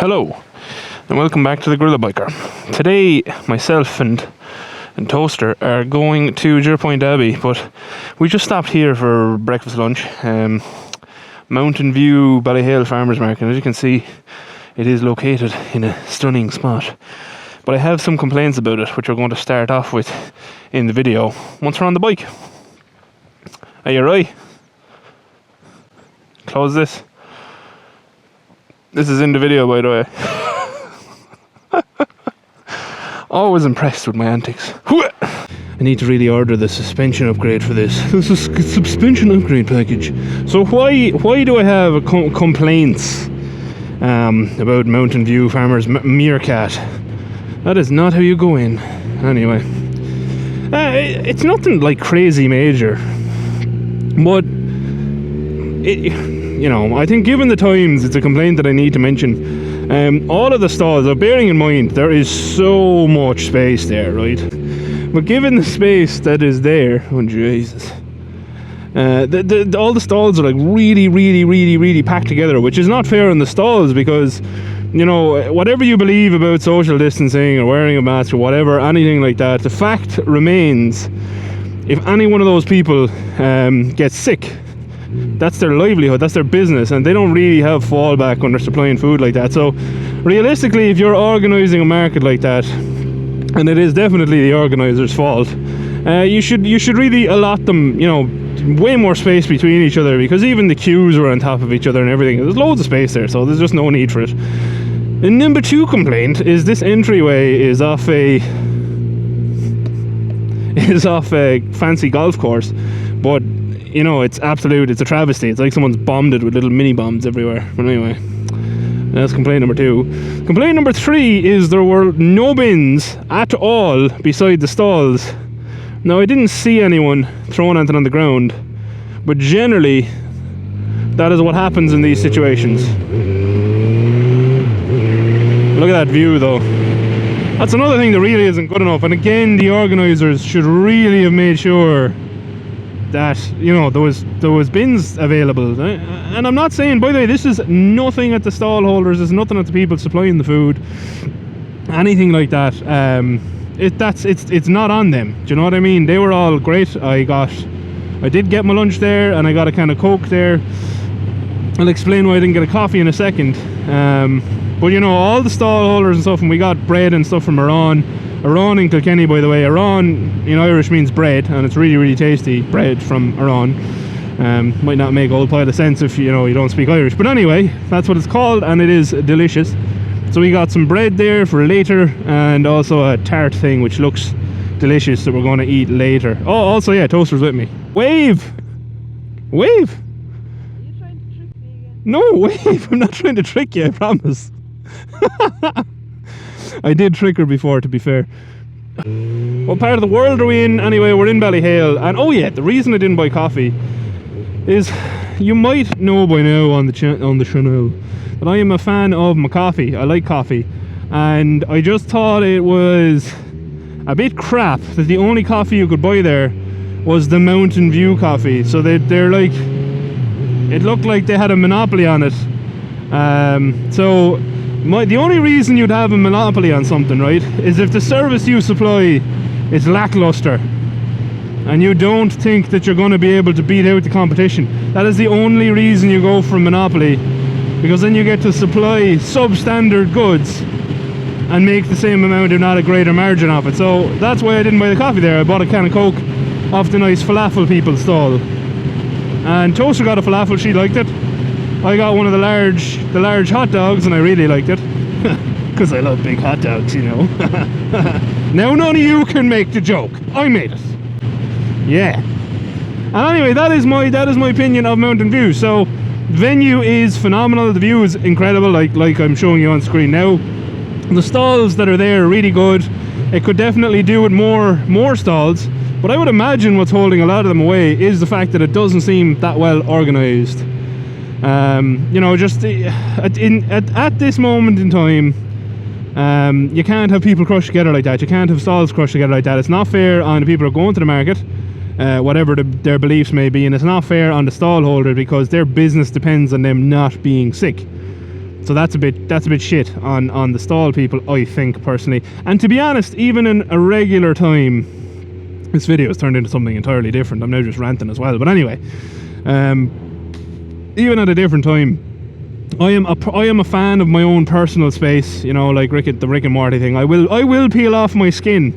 Hello, and welcome back to the GorillaBiker. Today, myself and Toaster are going to Jerpoint Abbey, but we just stopped here for breakfast lunch. Mountain View Ballyhale Farmers Market. As you can see, it is located in a stunning spot. But I have some complaints about it, which we're going to start off with in the video once we're on the bike. Are you right? Close this. This is in the video, by the way. Always impressed with my antics. I need to really order the suspension upgrade for this. This is a suspension upgrade package. So why do I have complaints about Mountain View Farmers Meerkat? That is not how you go in. Anyway, it's nothing like crazy major, but you know, I think given the times, it's a complaint that I need to mention. All of the stalls, now bearing in mind, there is so much space there, right? But given the space that is there, oh Jesus, all the stalls are like really packed together, which is not fair on the stalls because, you know, whatever you believe about social distancing or wearing a mask or whatever, anything like that, the fact remains, if any one of those people gets sick, that's their livelihood, that's their business, and they don't really have fallback when they're supplying food like that. So realistically, if you're organising a market like that, and it is definitely the organiser's fault, you should really allot them, you know, way more space between each other, because even the queues are on top of each other and everything. There's loads of space there, so there's just no need for it. And number two complaint is this entryway is off a fancy golf course, but you know, it's a travesty. It's like someone's bombed it with little mini bombs everywhere. But anyway, that's complaint number two. Complaint number three is there were no bins at all beside the stalls. Now, I didn't see anyone throwing anything on the ground, but generally, that is what happens in these situations. Look at that view, though. That's another thing that really isn't good enough. And again, the organisers should really have made sure that, you know, there was bins available. And I'm not saying, by the way, this is nothing at the stall holders, there's nothing at the people supplying the food, anything like that. It's not on them. Do you know what I mean? They were all great. I did get my lunch there, and I got a can of Coke there. I'll explain why I didn't get a coffee in a second. But you know, all the stall holders and stuff, and we got bread and stuff from Iran in Kilkenny, by the way. Iran in Irish means bread, and it's really tasty bread from Iran. Might not make a whole pile of sense if you don't speak Irish, but anyway, that's what it's called, and it is delicious. So we got some bread there for later, and also a tart thing which looks delicious that we're going to eat later. Oh, also, yeah, Toaster's with me. Wave! Are you trying to trick me again? No, wave! I'm not trying to trick you, I promise. I did trick her before, to be fair. What part of the world are we in? Anyway, we're in Ballyhale, and oh yeah, the reason I didn't buy coffee is, you might know by now on the channel that I am a fan of my coffee. I like coffee, and I just thought it was a bit crap that the only coffee you could buy there was the Mountain View coffee. So they're like, it looked like they had a monopoly on it. The only reason you'd have a monopoly on something, right, is if the service you supply is lackluster and you don't think that you're going to be able to beat out the competition. That is the only reason you go for a monopoly, because then you get to supply substandard goods and make the same amount, if not a greater margin off it. So that's why I didn't buy the coffee there. I bought a can of Coke off the nice falafel people's stall, and Toaster got a falafel. She liked it. I got one of the large hot dogs, and I really liked it because I love big hot dogs, you know. Now none of you can make the joke. I made it. Yeah. And anyway, that is my opinion of Mountain View. So venue is phenomenal. The view is incredible, like I'm showing you on screen now. The stalls that are there are really good. It could definitely do with more stalls, but I would imagine what's holding a lot of them away is the fact that it doesn't seem that well organised. You know, just at this moment in time, you can't have people crushed together like that. You can't have stalls crushed together like that. It's not fair on the people who are going to the market, whatever their beliefs may be, and it's not fair on the stall holder because their business depends on them not being sick. So that's a bit shit on the stall people, I think, personally. And to be honest, even in a regular time, this video has turned into something entirely different. I'm now just ranting as well. But anyway, even at a different time, I am a fan of my own personal space. You know, like the Rick and Morty thing. I will peel off my skin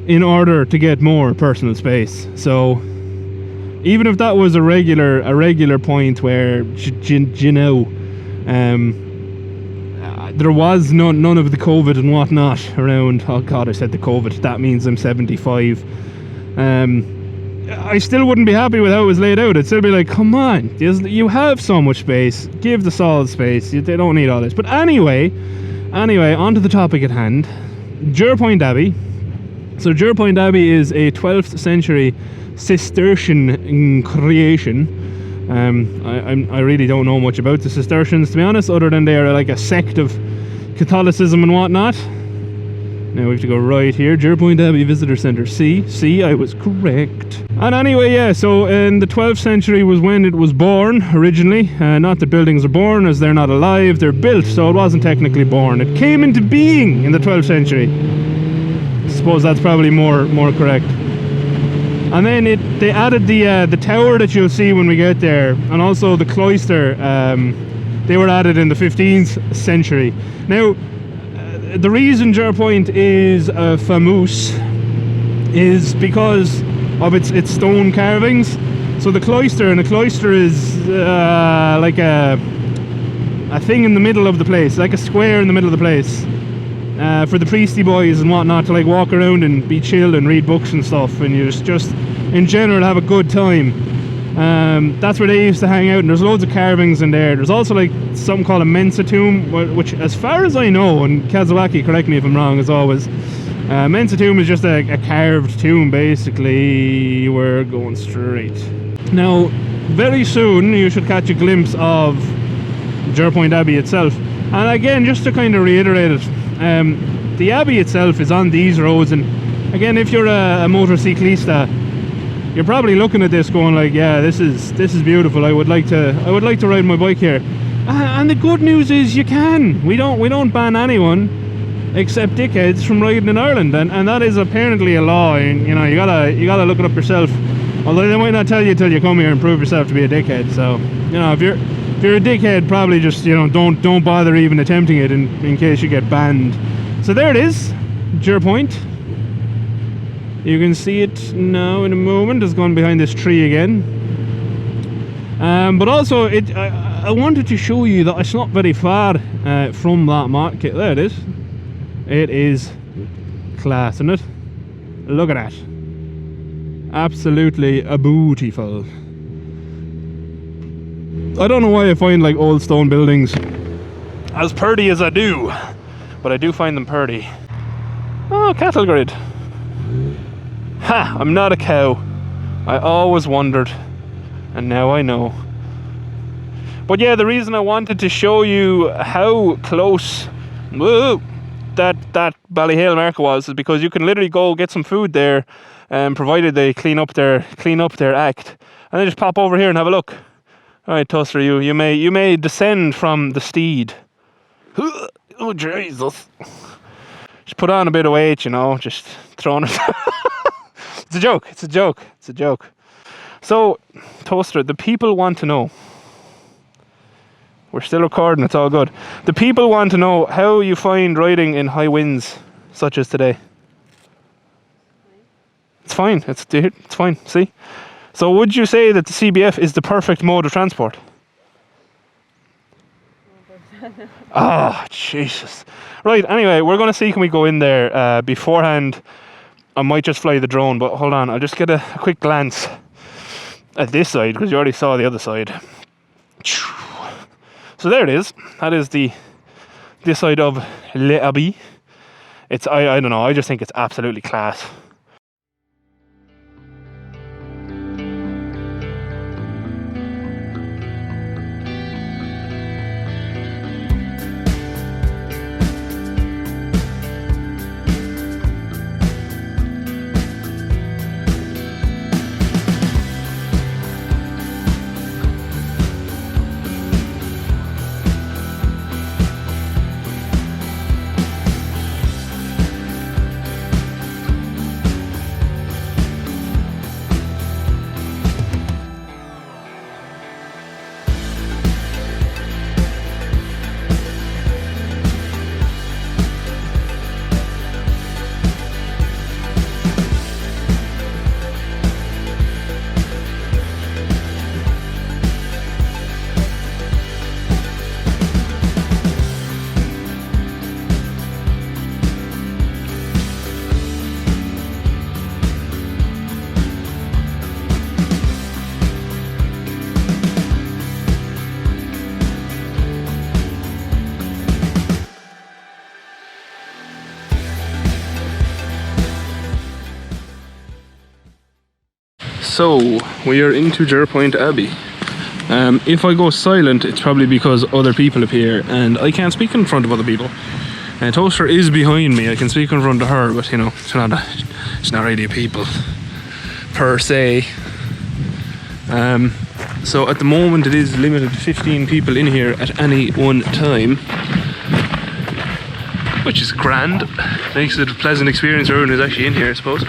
in order to get more personal space. So even if that was a regular point where you know, there was none of the COVID and whatnot around. Oh god, I said the COVID. That means I'm 75. I still wouldn't be happy with how it was laid out. I'd still be like, come on, you have so much space. Give the solid space. They don't need all this. But anyway, on to the topic at hand. Jerpoint Abbey. So Jerpoint Abbey is a 12th century Cistercian creation. I really don't know much about the Cistercians, to be honest, other than they are like a sect of Catholicism and whatnot. Now we have to go right here. Jerpoint Abbey Visitor Centre. See, I was correct. And anyway, yeah, so in the 12th century was when it was born originally. Not that buildings are born, as they're not alive, they're built, so it wasn't technically born. It came into being in the 12th century. I suppose that's probably more correct. And then they added the tower that you'll see when we get there, and also the cloister. They were added in the 15th century. Now, the reason Jerpoint is famous is because of its stone carvings. So the cloister, and a cloister is like a thing in the middle of the place, like a square in the middle of the place, for the priesty boys and whatnot to like walk around and be chill and read books and stuff, and you just in general have a good time. That's where they used to hang out, and there's loads of carvings in there. There's also like something called a Mensa tomb, which as far as I know, and Kazawaki, correct me if I'm wrong as always, Mensa tomb is just a carved tomb basically. We're going straight. Now very soon you should catch a glimpse of Jerpoint Abbey itself. And again, just to kind of reiterate it, the Abbey itself is on these roads, and again, if you're a motorcyclista, you're probably looking at this going like, yeah, this is beautiful. I would like to ride my bike here. And the good news is you can. We don't ban anyone except dickheads from riding in Ireland, and that is apparently a law. And you know, you gotta look it up yourself. Although they might not tell you till you come here and prove yourself to be a dickhead. So you know, if you're a dickhead, probably just, you know, don't bother even attempting it in case you get banned. So there it is, Jerpoint. You can see it now in a moment. It's gone behind this tree again. But also, I wanted to show you that it's not very far from that market. There it is. It is class, isn't it? Look at that. Absolutely beautiful. I don't know why I find like old stone buildings as purty as I do, but I do find them purty. Oh, cattle grid. Ha! I'm not a cow. I always wondered, and now I know. But yeah, the reason I wanted to show you how close that Ballyhale market was is because you can literally go get some food there, provided they clean up their act, and then just pop over here and have a look. All right, Toaster, you may descend from the steed. Oh Jesus! Just put on a bit of weight, you know, just throwing it. It's a joke. So, Toaster, the people want to know. We're still recording, it's all good. The people want to know how you find riding in high winds such as today. It's fine. It's fine. See? So would you say that the CBF is the perfect mode of transport? Oh, Jesus. Right, anyway, we're going to see, can we go in there beforehand. I might just fly the drone, but hold on, I'll just get a quick glance at this side, because you already saw the other side. So there it is. That is this side of l'Abbey. It's, I don't know, I just think it's absolutely class. So we are into Jerpoint Abbey. If I go silent, it's probably because other people appear and I can't speak in front of other people. Toaster is behind me, I can speak in front of her, but you know, it's not really a people per se. So at the moment it is limited to 15 people in here at any one time, which is grand. Makes it a pleasant experience for everyone who's actually in here, I suppose.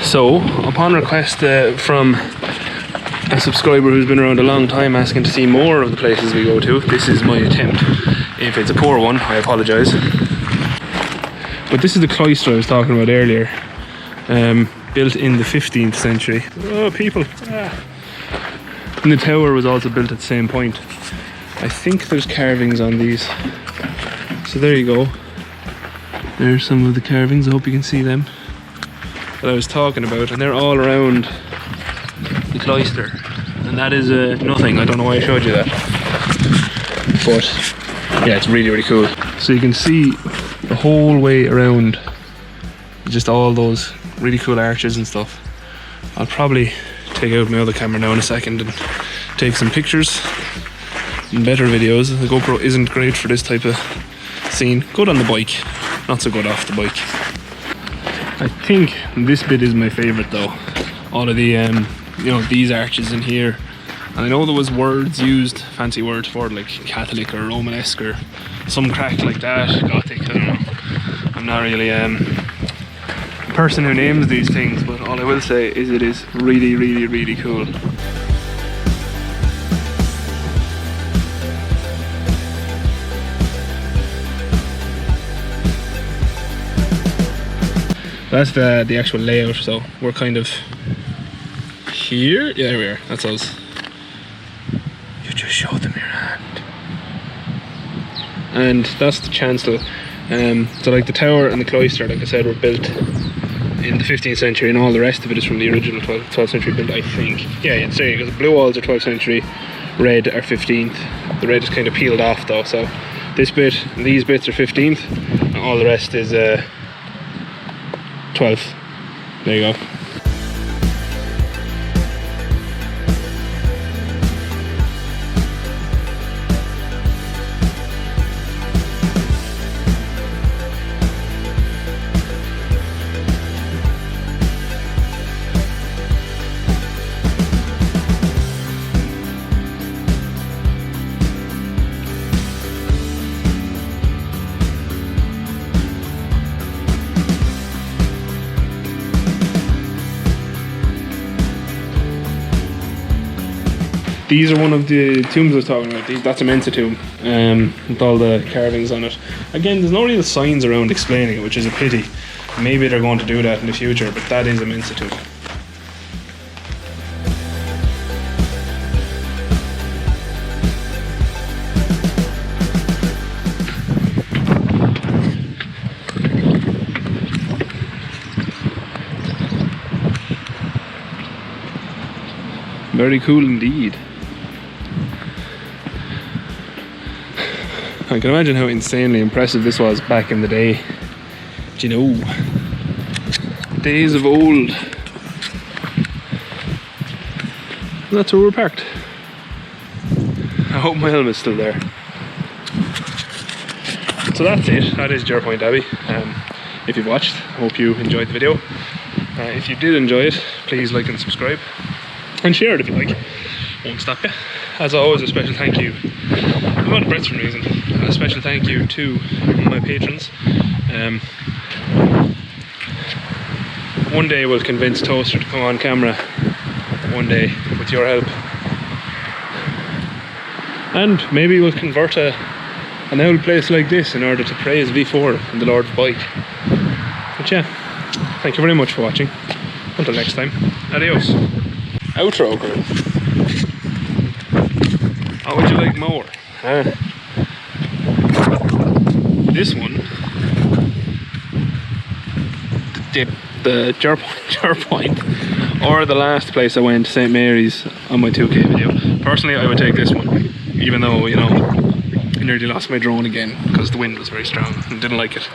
So, upon request from a subscriber who's been around a long time asking to see more of the places we go to, this is my attempt. If it's a poor one, I apologise. But this is the cloister I was talking about earlier, built in the 15th century. Oh, people! And the tower was also built at the same point. I think there's carvings on these. So there you go. There's some of the carvings, I hope you can see them, that I was talking about, and they're all around the cloister, and that is nothing. I don't know why I showed you that, but yeah, it's really, really cool. So you can see the whole way around, just all those really cool arches and stuff. I'll probably take out my other camera now in a second and take some pictures and better videos. The GoPro isn't great for this type of scene. Good on the bike, not so good off the bike. I think this bit is my favourite though. All of the, you know, these arches in here. And I know there was words used, fancy words for it, like Catholic or Romanesque or some crack like that, Gothic, I don't know. I'm not really a person who names these things, but all I will say is it is really, really, really cool. That's the actual layout, so we're kind of here. Yeah, there we are, that's us. You just showed them your hand. And that's the chancel. So like the tower and the cloister, like I said, were built in the 15th century, and all the rest of it is from the original 12th century build, I think. Yeah, you'd say, because the blue walls are 12th century, red are 15th. The red is kind of peeled off though, so this bit, these bits are 15th, and all the rest is 12th. There you go. These are one of the tombs I was talking about. That's a Mensa tomb, with all the carvings on it. Again, there's no real signs around explaining it, which is a pity. Maybe they're going to do that in the future, but that is a Mensa tomb. Very cool indeed. I can imagine how insanely impressive this was back in the day. Do you know? Days of old. And that's where we're parked. I hope my helmet's still there. So that's it. That is Jerpoint Abbey. If you've watched, I hope you enjoyed the video. If you did enjoy it, please like and subscribe. And share it if you like. Won't stop you. As always, a special thank you. I'm out of breath for some reason. A special thank you to my patrons. One day we'll convince Toaster to come on camera. One day, with your help. And maybe we'll convert an old place like this in order to praise V4 and the Lord's bike. But yeah, thank you very much for watching. Until next time, adios. Outro crew. What would you like more? This one, the Jerpoint, or the last place I went, St. Mary's, on my 2K video. Personally, I would take this one, even though, you know, I nearly lost my drone again because the wind was very strong and didn't like it.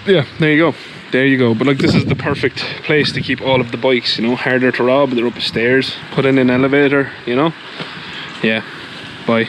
Yeah, there you go. There you go. But like, this is the perfect place to keep all of the bikes, you know, harder to rob, they're up the stairs, put in an elevator, you know. Yeah, bye.